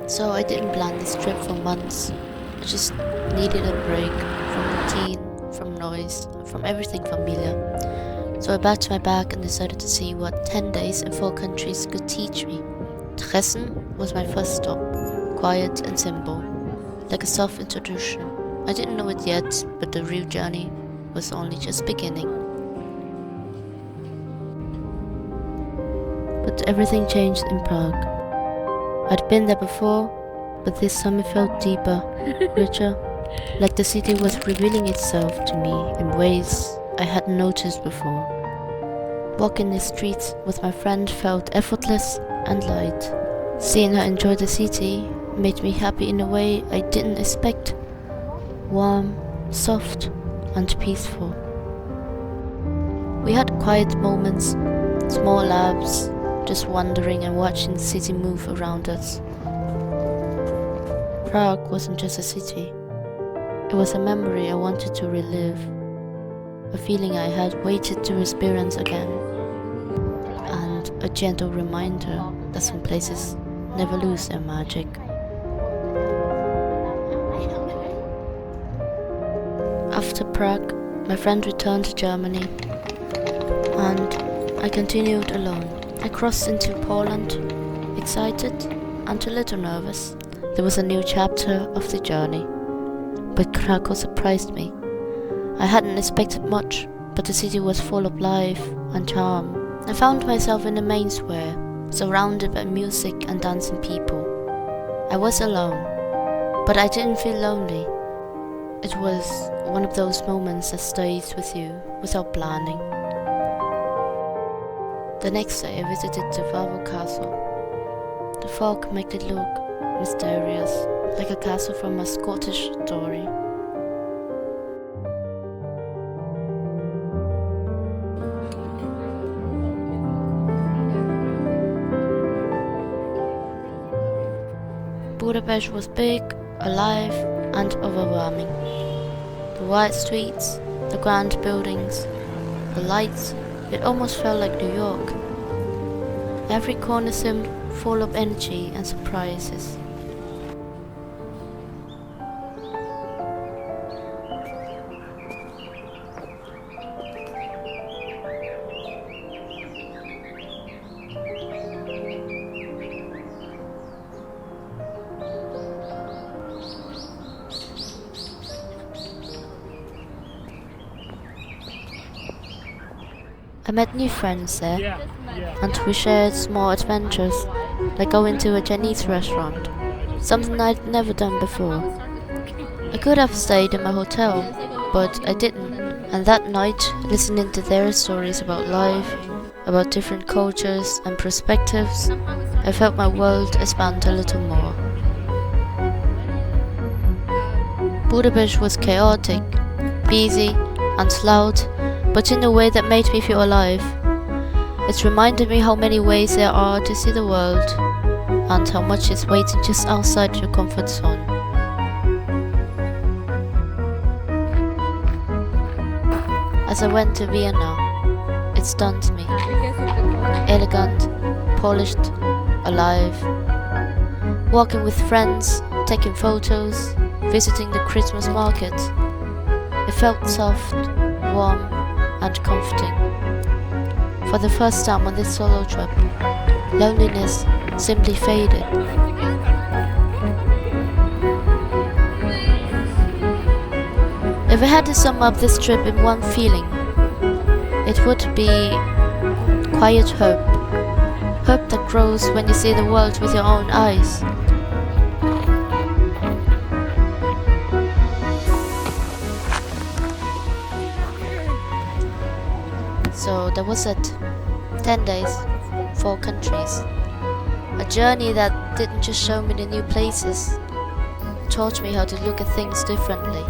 So I didn't plan this trip for months. I just needed a break from routine, from noise, from everything familiar. So I packed my bag and decided to see what 10 days in 4 countries could teach me. Dresden was my first stop, quiet and simple, like a soft introduction. I didn't know it yet, but the real journey was only just beginning. But everything changed in Prague. I'd been there before, but this time it felt deeper, richer, like the city was revealing itself to me in ways I hadn't noticed before. Walking the streets with my friend felt effortless and light. Seeing her enjoy the city made me happy in a way I didn't expect. Warm, soft, and peaceful. We had quiet moments, small laughs, just wandering and watching the city move around us. Prague wasn't just a city. It was a memory I wanted to relive, a feeling I had waited to experience again, and a gentle reminder that some places never lose their magic. After Prague, my friend returned to Germany, and I continued alone. I crossed into Poland, excited and a little nervous. There was a new chapter of the journey, but Krakow surprised me. I hadn't expected much, but the city was full of life and charm. I found myself in the main square, surrounded by music and dancing people. I was alone, but I didn't feel lonely. It was one of those moments that stays with you without planning. The next day I visited the Varvo castle. The fog made it look mysterious, like a castle from a Scottish story. Budapest was big, alive, and overwhelming. The wide streets, the grand buildings, the lights, it almost felt like New York. Every corner seemed full of energy and surprises. I met new friends there, and we shared small adventures, like going to a Chinese restaurant, something I'd never done before. I could have stayed in my hotel, but I didn't, and that night, listening to their stories about life, about different cultures and perspectives, I felt my world expand a little more. Budapest was chaotic, busy, and loud, but in a way that made me feel alive. It reminded me how many ways there are to see the world, and how much is waiting just outside your comfort zone. As I went to Vienna, it stunned me. Elegant, polished, alive. Walking with friends, taking photos, visiting the Christmas market. It felt soft, warm, and comforting. For the first time on this solo trip, loneliness simply faded. If I had to sum up this trip in one feeling, it would be quiet hope. Hope that grows when you see the world with your own eyes. So that was it. 10 days, 4 countries. A journey that didn't just show me the new places, taught me how to look at things differently.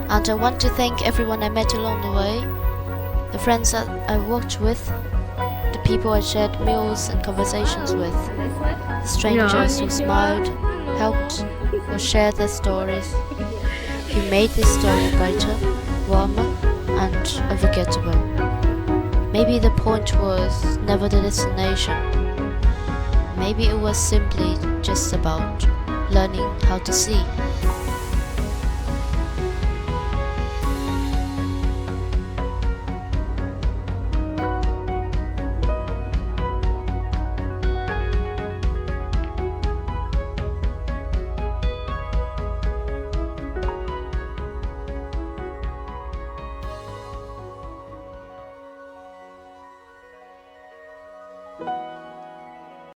And I want to thank everyone I met along the way, the friends that I walked with, the people I shared meals and conversations with, the strangers who smiled, helped, or shared their stories. You made this story brighter, warmer, and unforgettable. Maybe the point was never the destination, Maybe it was simply just about learning how to see.